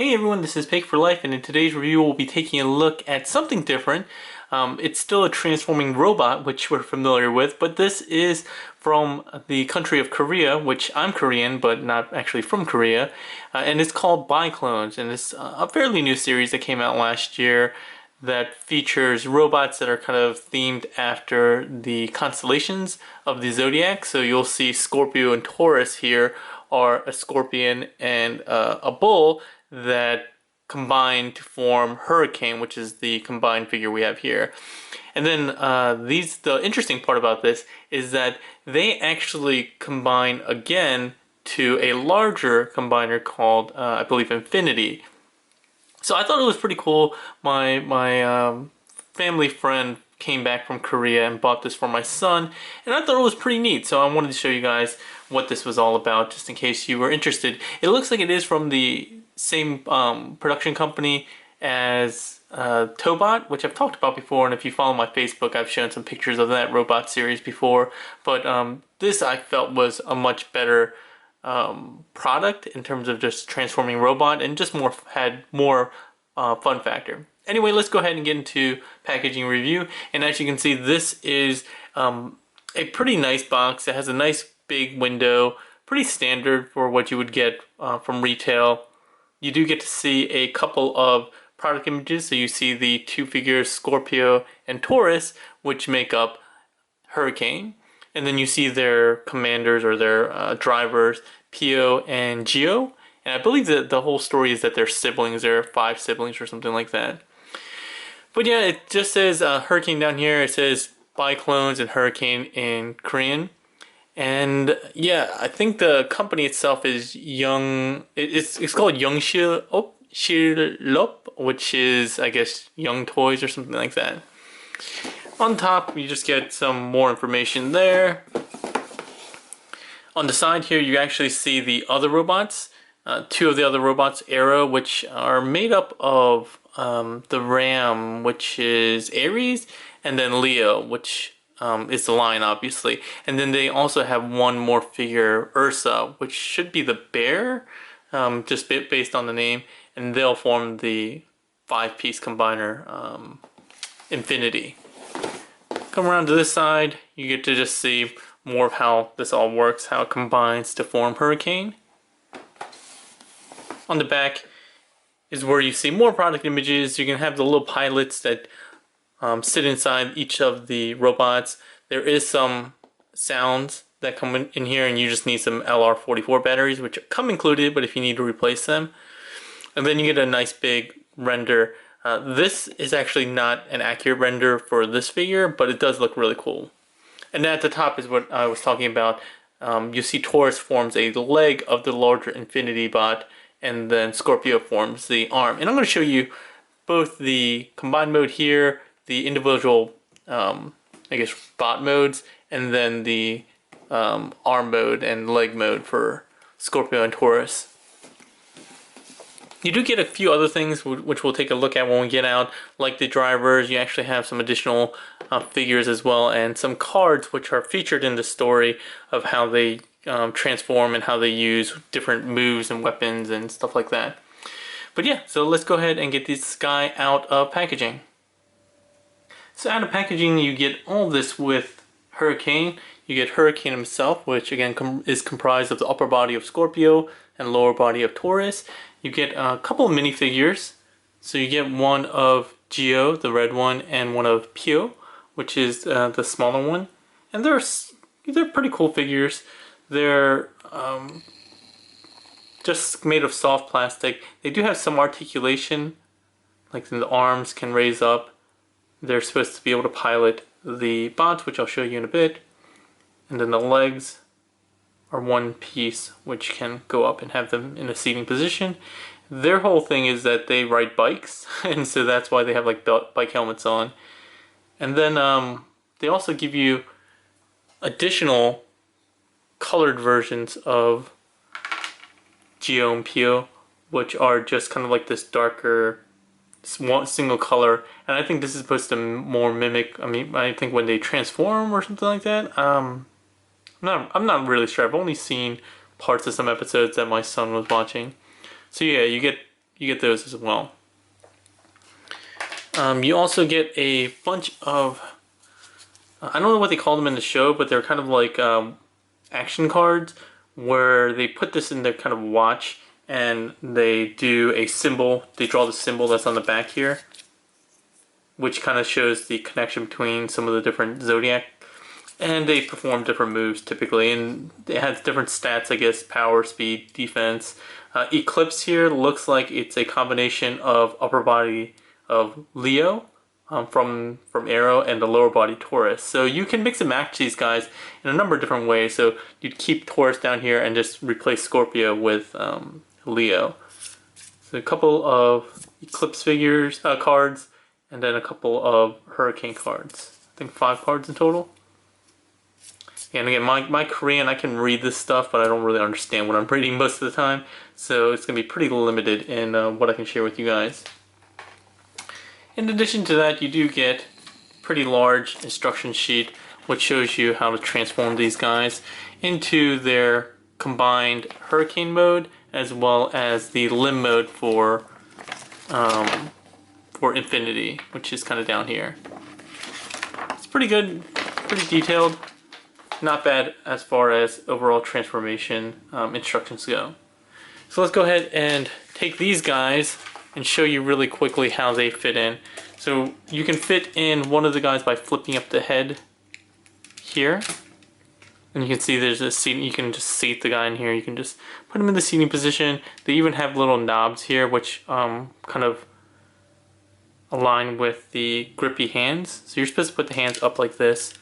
Hey everyone, this is P4L, and in today's review we'll be taking a look at something different. It's still a transforming robot, which we're familiar with, but this is from the country of Korea, which I'm Korean, but not actually from Korea, and it's called Biklonz, and it's a fairly new series that came out last year that features robots that are kind of themed after the constellations of the zodiac. So you'll see Scorpio and Taurus here are a scorpion and a bull that combine to form Hurricane, which is the combined figure we have here. And then the interesting part about this is that they actually combine again to a larger combiner called, I believe, Infinity. So I thought it was pretty cool. My family friend came back from Korea and bought this for my son, and I thought it was pretty neat. So I wanted to show you guys what this was all about, just in case you were interested. It looks like it is from the same production company as Tobot, which I've talked about before, and if you follow my Facebook, I've shown some pictures of that robot series before. But this I felt was a much better product in terms of just transforming robot, and just had more fun factor. Anyway, let's go ahead and get into packaging review. And as you can see, this is a pretty nice box. It has a nice big window, pretty standard for what you would get from retail. You do get to see a couple of product images. So you see the two figures, Scorpio and Taurus, which make up Hurricane. And then you see their commanders, or their drivers, Pio and Gio. And I believe that the whole story is that they're siblings. There are 5 siblings or something like that. But yeah, it just says Hurricane down here. It says Biklonz and Hurricane in Korean. And yeah, I think the company itself is Young. It's called Youngshilop, which is, I guess, Young Toys or something like that. On top, you just get some more information there. On the side here, you actually see the other robots. 2 of the other robots, Arrow, which are made up of the Ram, which is Aries, and then Leo, which is the lion, obviously. And then they also have one more figure, Ursa, which should be the bear, just based on the name. And they'll form the 5-piece combiner, Infinity. Come around to this side, you get to just see more of how this all works, how it combines to form Hurricane. On the back is where you see more product images. You can have the little pilots that sit inside each of the robots. There is some sounds that come in here, and you just need some LR44 batteries, which come included, but if you need to replace them. And then you get a nice big render. This is actually not an accurate render for this figure, but it does look really cool. And at the top is what I was talking about. You see Taurus forms a leg of the larger Infinity bot, and then Scorpio forms the arm. And I'm going to show you both the combined mode here, the individual, I guess, bot modes, and then the arm mode and leg mode for Scorpio and Taurus. You do get a few other things which we'll take a look at when we get out, like the drivers. You actually have some additional figures as well, and some cards which are featured in the story of how they transform and how they use different moves and weapons and stuff like that. But yeah, so let's go ahead and get this guy out of packaging. So out of packaging, you get all this with Hurricane. You get Hurricane himself, which again is comprised of the upper body of Scorpio and lower body of Taurus. You get a couple of minifigures. So you get one of Gio, the red one, and one of Pio, which is the smaller one. And they're pretty cool figures. They're just made of soft plastic. They do have some articulation, like the arms can raise up. They're supposed to be able to pilot the bots, which I'll show you in a bit. And then the legs are one piece, which can go up and have them in a seating position. Their whole thing is that they ride bikes, and so that's why they have like bike helmets on. And then they also give you additional colored versions of Gio and Pio, which are just kind of like this darker single color. And I think this is supposed to more mimic, I think when they transform or something like that. I'm not really sure. I've only seen parts of some episodes that my son was watching. So yeah, you you get those as well. You also get a bunch of, I don't know what they call them in the show, but they're kind of like action cards where they put this in their kind of watch and they do a symbol, they draw the symbol that's on the back here, which kind of shows the connection between some of the different zodiac, and they perform different moves typically, and it has different stats, I guess, power, speed, defense. Eclipse here looks like it's a combination of upper body of Leo from Arrow and the lower body Taurus. So you can mix and match these guys in a number of different ways. So you'd keep Taurus down here and just replace Scorpio with Leo. So a couple of Eclipse figures, cards, and then a couple of Hurricane cards. I think 5 cards in total. And again, my Korean, I can read this stuff, but I don't really understand what I'm reading most of the time. So it's going to be pretty limited in what I can share with you guys. In addition to that, you do get a pretty large instruction sheet, which shows you how to transform these guys into their combined Hurricane mode, as well as the Limb mode for Infinity, which is kind of down here. It's pretty good, pretty detailed. Not bad as far as overall transformation instructions go. So let's go ahead and take these guys and show you really quickly how they fit in. So you can fit in one of the guys by flipping up the head here. And you can see there's a seat, you can just seat the guy in here. You can just put him in the seating position. They even have little knobs here which kind of align with the grippy hands. So you're supposed to put the hands up like this,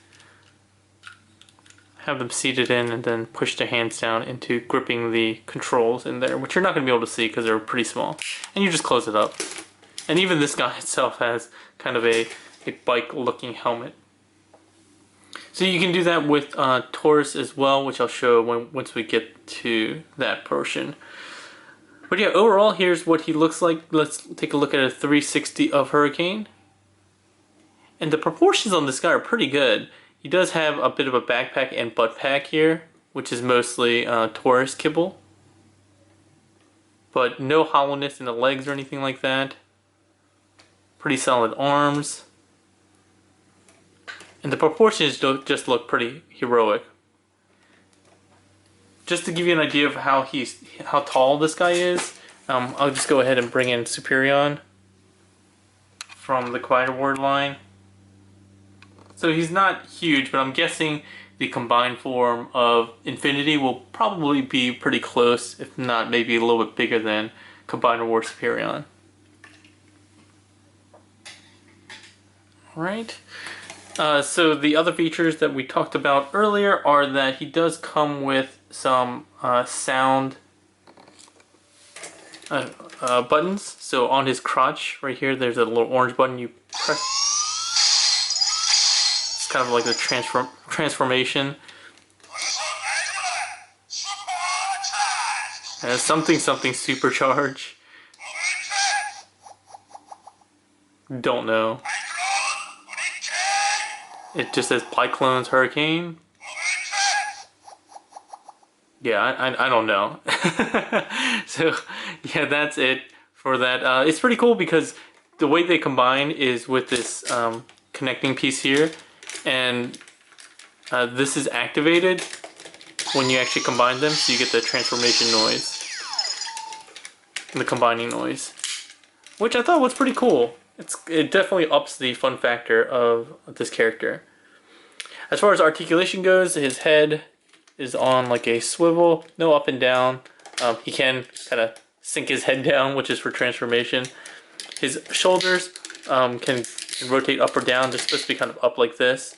have them seated in, and then push the hands down into gripping the controls in there, which you're not going to be able to see because they're pretty small. And you just close it up. And even this guy itself has kind of a bike looking helmet. So you can do that with Taurus as well, which I'll show once we get to that portion. But yeah, overall here's what he looks like. Let's take a look at a 360 of Hurricane. And the proportions on this guy are pretty good. He does have a bit of a backpack and butt pack here, which is mostly Taurus kibble. But no hollowness in the legs or anything like that. Pretty solid arms. And the proportions just look pretty heroic. Just to give you an idea of how tall this guy is, I'll just go ahead and bring in Superion from the Quiet Word line. So he's not huge, but I'm guessing the combined form of Infinity will probably be pretty close, if not maybe a little bit bigger than Combined War Superion. Alright. So the other features that we talked about earlier are that he does come with some sound buttons. So on his crotch right here, there's a little orange button you press. Kind of like the transformation. Something supercharge. Don't know. It just says Biklonz Hurricane. Yeah, I don't know. So yeah, that's it for that. It's pretty cool because the way they combine is with this connecting piece here. And this is activated when you actually combine them, so you get the transformation noise and the combining noise, which I thought was pretty cool. It definitely ups the fun factor of this character. As far as articulation goes, his head is on like a swivel, no up and down. He can kind of sink his head down, which is for transformation. His shoulders can rotate up or down. They're supposed to be kind of up like this.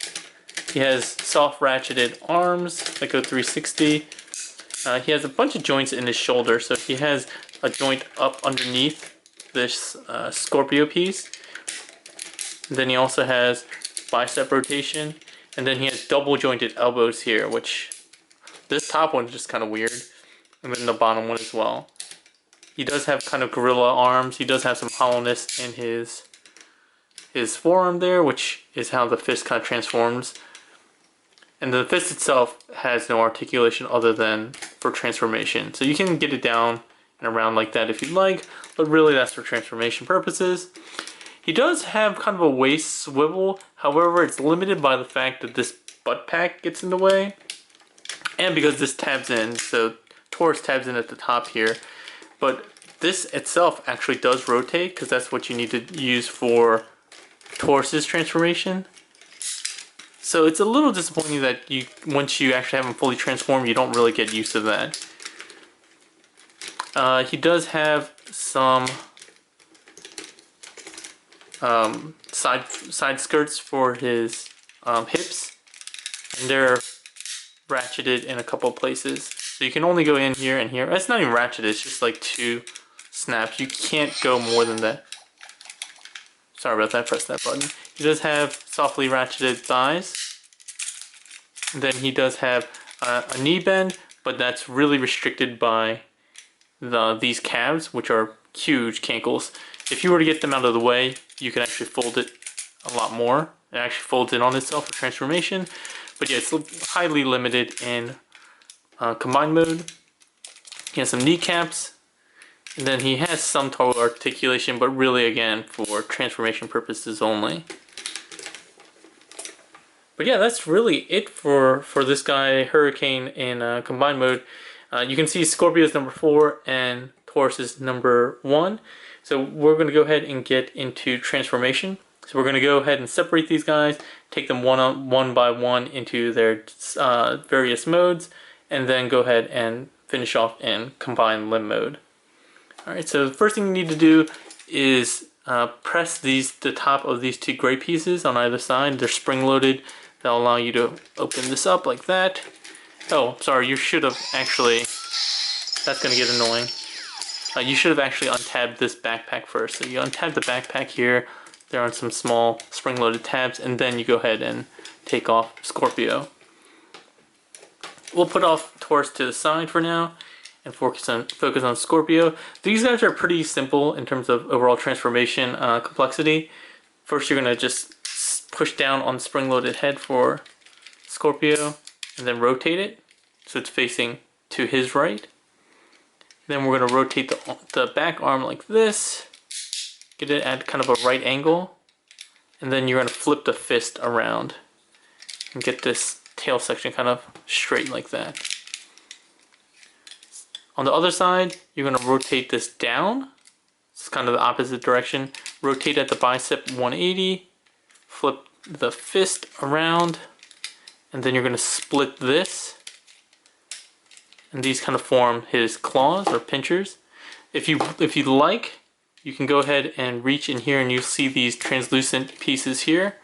He has soft ratcheted arms that go 360. He has a bunch of joints in his shoulder, so he has a joint up underneath this Scorpio piece. And then he also has bicep rotation, and then he has double jointed elbows here, which this top one is just kind of weird, and then the bottom one as well. He does have kind of gorilla arms. He does have some hollowness in his forearm there, which is how the fist kind of transforms. And the fist itself has no articulation other than for transformation. So you can get it down and around like that if you'd like, but really that's for transformation purposes. He does have kind of a waist swivel, however it's limited by the fact that this butt pack gets in the way, and because this tabs in, so Taurus tabs in at the top here, but this itself actually does rotate because that's what you need to use for Taurus's transformation. So it's a little disappointing that once you actually have him fully transformed, you don't really get used to that. He does have some side skirts for his hips, and they're ratcheted in a couple places. So you can only go in here and here. It's not even ratcheted, it's just like 2 snaps. You can't go more than that. Sorry about that, press that button. He does have softly ratcheted thighs. And then he does have a knee bend, but that's really restricted by these calves, which are huge cankles. If you were to get them out of the way, you can actually fold it a lot more. It actually folds in on itself for transformation. But yeah, it's highly limited in combined mode. He has some kneecaps. And then he has some toe articulation, but really again for transformation purposes only. But yeah, that's really it for this guy, Hurricane, in combined mode. You can see Scorpio is number 4 and Taurus is number 1. So we're going to go ahead and get into transformation. So we're going to go ahead and separate these guys, take them one by one into their various modes, and then go ahead and finish off in combined limb mode. Alright, so the first thing you need to do is press the top of these 2 gray pieces on either side. They're spring-loaded. That'll allow you to open this up like that. Oh, sorry, you should have actually... That's going to get annoying. You should have actually untabbed this backpack first. So you untab the backpack here. There are some small spring-loaded tabs, and then you go ahead and take off Scorpio. We'll put off Taurus to the side for now and focus on Scorpio. These guys are pretty simple in terms of overall transformation complexity. First, you're going to just push down on the spring-loaded head for Scorpio, and then rotate it so it's facing to his right. Then we're going to rotate the back arm like this, get it at kind of a right angle, and then you're going to flip the fist around and get this tail section kind of straight like that. On the other side, you're going to rotate this down. It's kind of the opposite direction. Rotate at the bicep 180, flip the fist around, and then you're going to split this. And these kind of form his claws or pinchers. If you like, you can go ahead and reach in here and you'll see these translucent pieces here.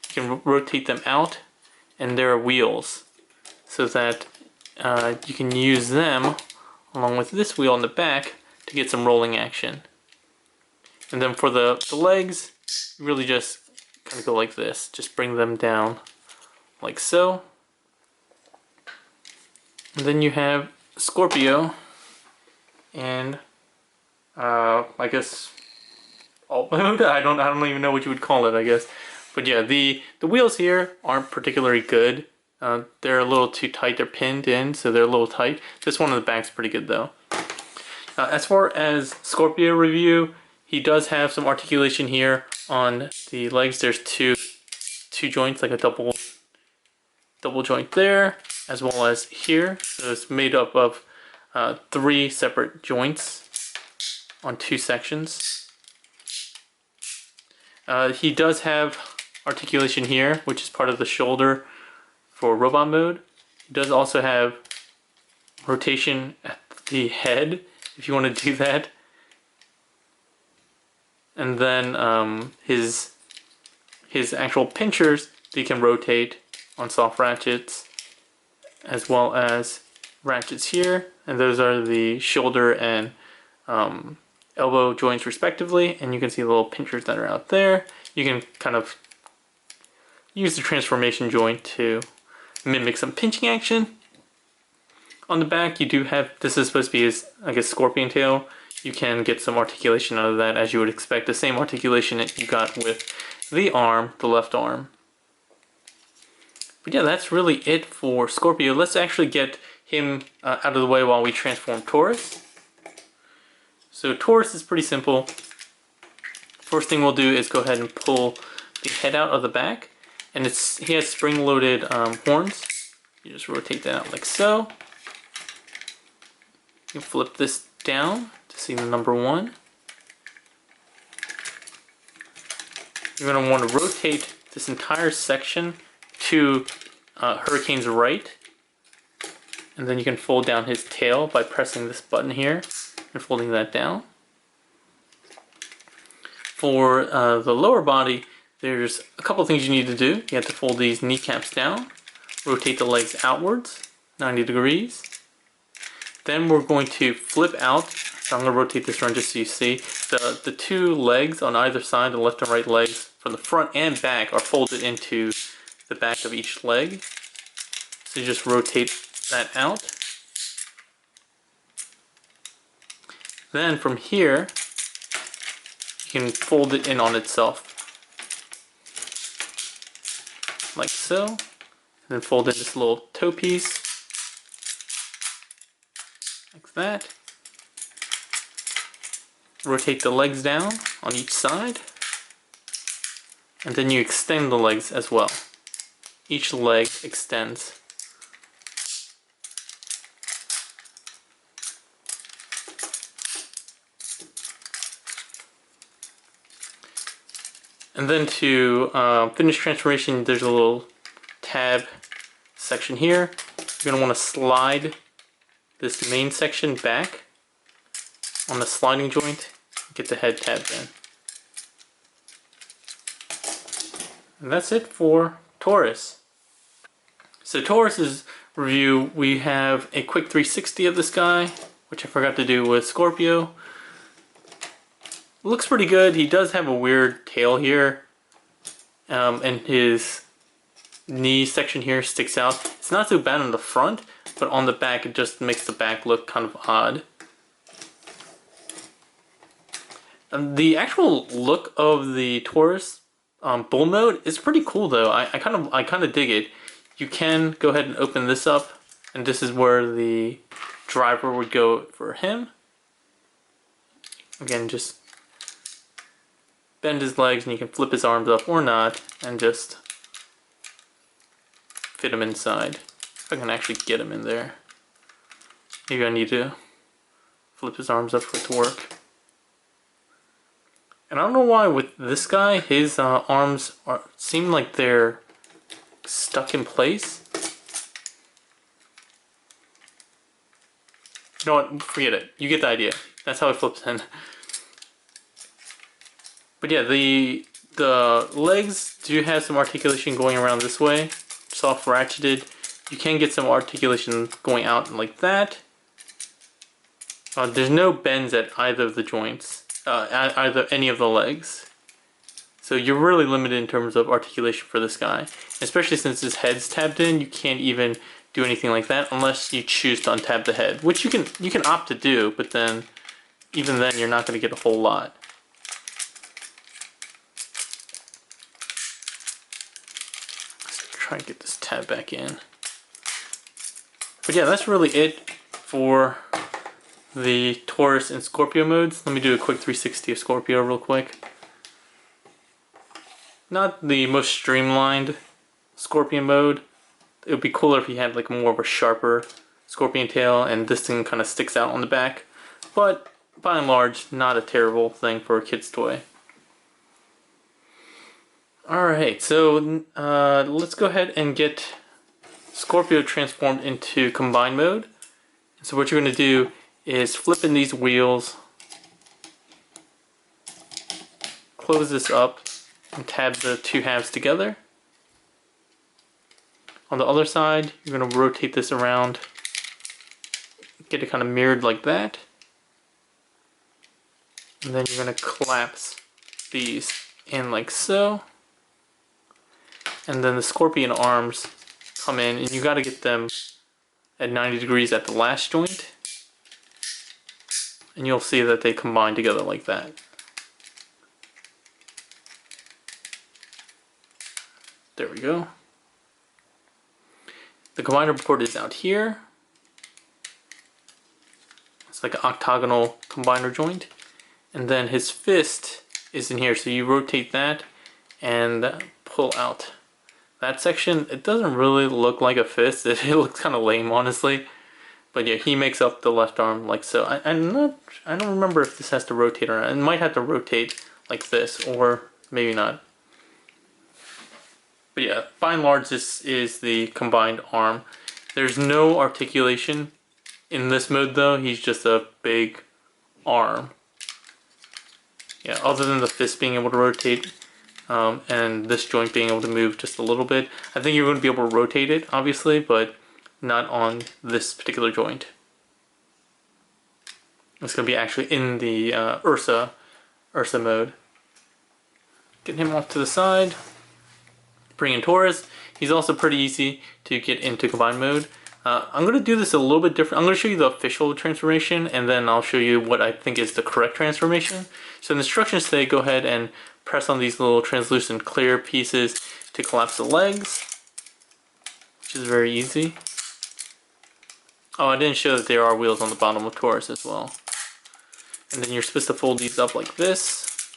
You can rotate them out, and there are wheels, so that you can use them along with this wheel on the back to get some rolling action. And then for the legs, you really just kind of go like this. Just bring them down like so. And then you have Scorpio and I guess alt mode. I don't even know what you would call it, I guess. But yeah, the wheels here aren't particularly good. They're a little too tight. They're pinned in, so they're a little tight. This one on the back's pretty good though. As far as Scorpio review, he does have some articulation here on the legs. There's two joints, like a double joint there, as well as here. So it's made up of 3 separate joints on 2 sections. He does have articulation here, which is part of the shoulder for robot mode. He does also have rotation at the head, if you want to do that. And then his actual pinchers, they can rotate on soft ratchets, as well as ratchets here, and those are the shoulder and elbow joints respectively, and you can see the little pinchers that are out there. You can kind of use the transformation joint to mimic some pinching action. On the back, you do have, this is supposed to be his, I guess, scorpion tail. You can get some articulation out of that, as you would expect, the same articulation that you got with the arm, the left arm. But yeah, that's really it for Scorpio. Let's actually get him out of the way while we transform Taurus. So Taurus is pretty simple. First thing we'll do is go ahead and pull the head out of the back. And he has spring-loaded horns. You just rotate that out like so. You flip this down to see the number 1. You're going to want to rotate this entire section to Hurricane's right. And then you can fold down his tail by pressing this button here and folding that down. For the lower body, there's a couple things you need to do. You have to fold these kneecaps down, rotate the legs outwards, 90 degrees. Then we're going to flip out. So I'm going to rotate this around just so you see. The 2 legs on either side, the left and right legs, from the front and back, are folded into the back of each leg. So you just rotate that out. Then from here, you can fold it in on itself. Like so. And then fold in this little toe piece. Like that. Rotate the legs down on each side. And then you extend the legs as well. Each leg extends. And then to finish transformation, there's a little tab section here. You're going to want to slide this main section back on the sliding joint. Get the head tabbed in. And that's it for Taurus. So Taurus's review, we have a quick 360 of this guy, which I forgot to do with Scorpio. Looks pretty good. He does have a weird tail here, and his knee section here sticks out. It's not too bad on the front, but on the back it just makes the back look kind of odd. The actual look of the Taurus bull mode is pretty cool though. I kind of dig it. You can go ahead and open this up, and this is where the driver would go for him. Again, just bend his legs and you can flip his arms up or not and just fit him inside. If I can actually get him in there. Maybe I need to flip his arms up for it to work. And I don't know why with this guy, his arms seem like they're stuck in place. You know what? Forget it. You get the idea. That's how it flips in. But yeah, the legs do have some articulation going around this way. Soft ratcheted. You can get some articulation going out like that. There's no bends at either of the joints. Either any of the legs. So you're really limited in terms of articulation for this guy. Especially since his head's tabbed in, you can't even do anything like that unless you choose to untab the head. Which you can opt to do, but then even then you're not going to get a whole lot. Let's try and get this tab back in. But yeah, that's really it for the Taurus and Scorpio modes. Let me do a quick 360 of Scorpio real quick. Not the most streamlined Scorpion mode. It would be cooler if you had like more of a sharper Scorpion tail and this thing kind of sticks out on the back. But by and large, not a terrible thing for a kid's toy. Alright, so let's go ahead and get Scorpio transformed into combined mode. So what you're going to do is flip in these wheels, close this up, and tab the two halves together. On the other side, you're going to rotate this around, get it kind of mirrored like that. And then you're going to collapse these in like so. And then the Scorpion arms come in, and you got to get them at 90 degrees at the last joint. And you'll see that they combine together like that. There we go. The combiner port is out here. It's like an octagonal combiner joint. And then his fist is in here, so you rotate that and pull out that section. It doesn't really look like a fist. It looks kind of lame, honestly. But yeah, he makes up the left arm like so. I don't remember if this has to rotate or not. It might have to rotate like this, or maybe not. But yeah, by and large, this is the combined arm. There's no articulation in this mode though. He's just a big arm. Yeah, other than the fist being able to rotate, and this joint being able to move just a little bit. I think you're going to be able to rotate it, obviously, but not on this particular joint. It's going to be actually in the Ursa mode. Get him off to the side. Bring in Taurus. He's also pretty easy to get into combined mode. I'm going to do this a little bit different. I'm going to show you the official transformation, and then I'll show you what I think is the correct transformation. So the instructions say go ahead and press on these little translucent clear pieces to collapse the legs, which is very easy. Oh, I didn't show that there are wheels on the bottom of Taurus as well. And then you're supposed to fold these up like this,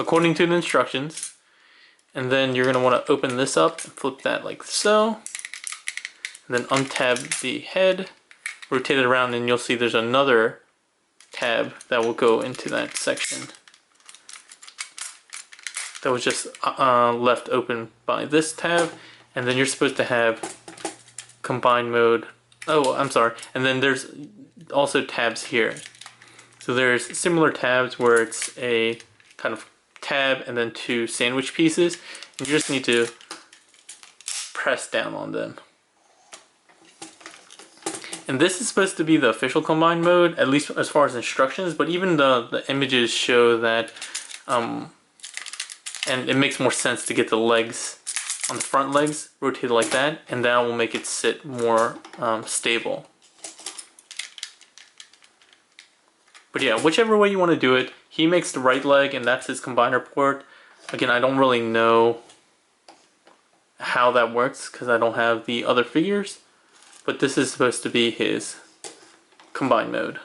according to the instructions. And then you're going to want to open this up and flip that like so. And then untab the head, rotate it around, and you'll see there's another tab that will go into that section that was just left open by this tab. And then you're supposed to have combined mode. Oh, I'm sorry. And then there's also tabs here. So there's similar tabs where it's a kind of tab and then two sandwich pieces. And you just need to press down on them. And this is supposed to be the official combined mode, at least as far as instructions, but even the images show that, and it makes more sense to get the legs, on the front legs, rotated like that, and that will make it sit more stable. But yeah, whichever way you want to do it, he makes the right leg, and that's his combiner port. Again, I don't really know how that works, because I don't have the other figures. But this is supposed to be his combined mode.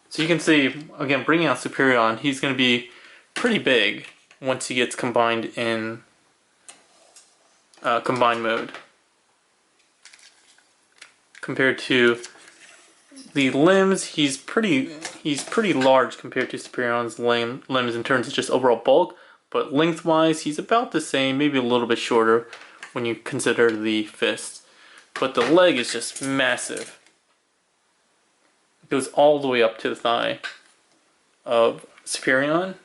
So you can see, again, bringing out Superion, he's going to be pretty big once he gets combined in combined mode. Compared to the limbs, he's pretty large compared to Superion's limbs in terms of just overall bulk. But lengthwise, he's about the same, maybe a little bit shorter when you consider the fist. But the leg is just massive. It goes all the way up to the thigh of Superion.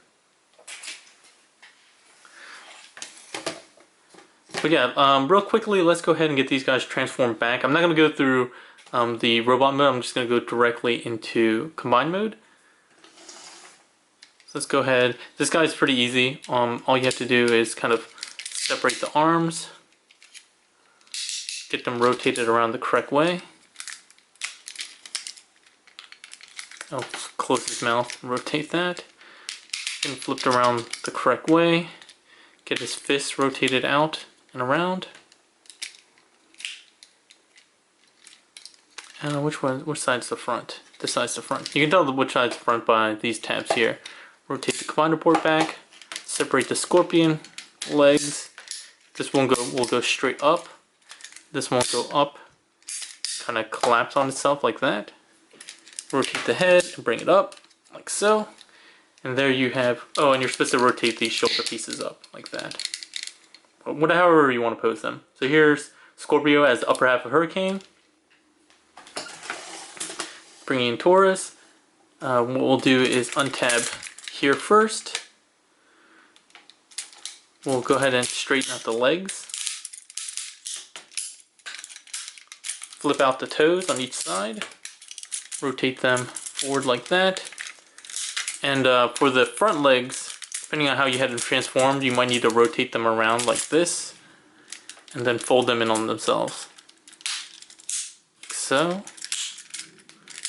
But yeah, real quickly, let's go ahead and get these guys transformed back. I'm not going to go through the robot mode. I'm just going to go directly into combined mode. So let's go ahead. This guy's pretty easy. All you have to do is kind of separate the arms. Get them rotated around the correct way. I'll close his mouth and rotate that. And flipped around the correct way. Get his fists rotated out and around. Which side's the front? This side's the front. You can tell which side's the front by these tabs here. Rotate the combiner port back. Separate the Scorpion legs. This one will go straight up. This won't go up, kind of collapse on itself like that. Rotate the head and bring it up, like so. And there you have, oh, and you're supposed to rotate these shoulder pieces up, like that. However you want to pose them. So here's Scorpio as the upper half of Hurricane. Bringing in Taurus. What we'll do is untab here first. We'll go ahead and straighten out the legs. Flip out the toes on each side, rotate them forward like that. And for the front legs, depending on how you had them transformed, you might need to rotate them around like this, and then fold them in on themselves. Like so.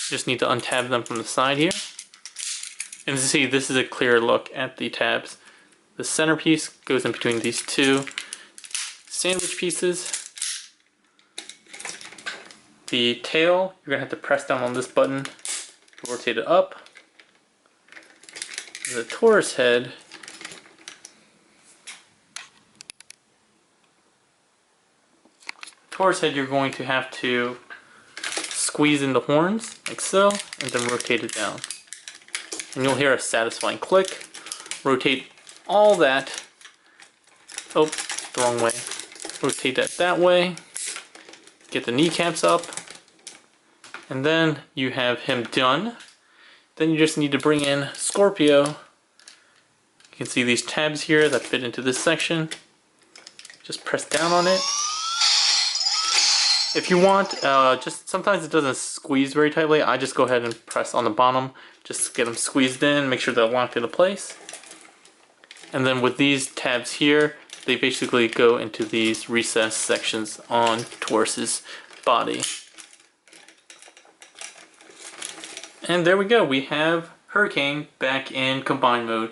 Just need to untab them from the side here. And as you see, this is a clear look at the tabs. The centerpiece goes in between these two sandwich pieces. The tail, you're gonna have to press down on this button to rotate it up. The Taurus head, you're going to have to squeeze in the horns like so, and then rotate it down. And you'll hear a satisfying click. Rotate all that. Oh, the wrong way. Rotate that way. Get the kneecaps up. And then you have him done. Then you just need to bring in Scorpio. You can see these tabs here that fit into this section. Just press down on it. If you want, just sometimes it doesn't squeeze very tightly. I just go ahead and press on the bottom. Just get them squeezed in, make sure they're locked into place. And then with these tabs here, they basically go into these recessed sections on Taurus's body. And there we go, we have Hurricane back in combined mode.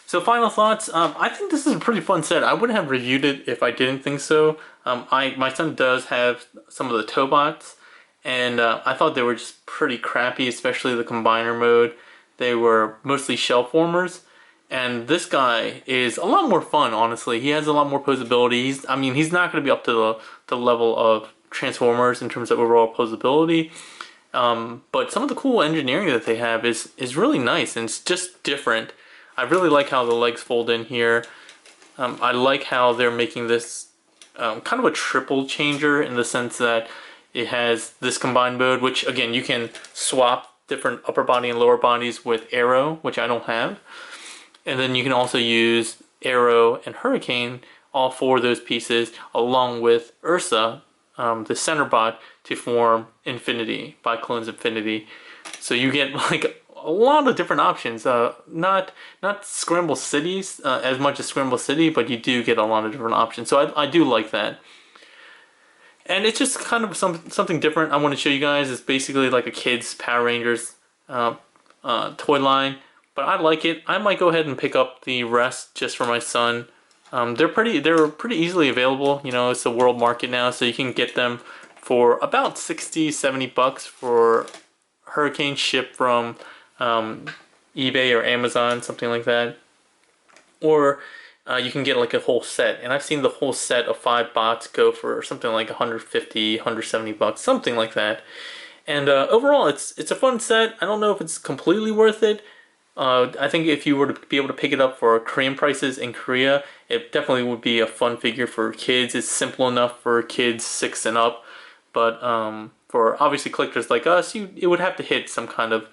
So final thoughts, I think this is a pretty fun set. I wouldn't have reviewed it if I didn't think so. My son does have some of the Tobots, and I thought they were just pretty crappy, especially the combiner mode. They were mostly shell formers, and this guy is a lot more fun, honestly. He has a lot more posability. He's not going to be up to the level of Transformers in terms of overall posability. But some of the cool engineering that they have is really nice, and it's just different. I really like how the legs fold in here. I like how they're making this kind of a triple changer in the sense that it has this combined mode, which again, you can swap different upper body and lower bodies with Arrow, which I don't have. And then you can also use Arrow and Hurricane, all four of those pieces, along with Ursa, the center bot, to form Infinity, Biklonz Infinity. So you get like a lot of different options. Not Scramble Cities as much as Scramble City, but you do get a lot of different options. So I do like that. And it's just kind of something different I want to show you guys. It's basically like a kid's Power Rangers toy line. But I like it. I might go ahead and pick up the rest just for my son. They're pretty easily available. You know, it's the world market now, so you can get them for about 60-70 bucks for Hurricane, shipped from eBay or Amazon, something like that. Or you can get like a whole set, and I've seen the whole set of 5 bots go for something like 150, 170 bucks, something like that. And overall, it's a fun set. I don't know if it's completely worth it. I think if you were to be able to pick it up for Korean prices in Korea, it definitely would be a fun figure for kids. It's simple enough for kids 6 and up, but for obviously collectors like us, it would have to hit some kind of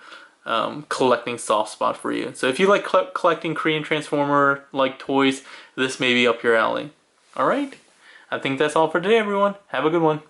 collecting soft spot for you. So if you like collecting Korean Transformer like toys, this may be up your alley. Alright, I think that's all for today, everyone. Have a good one.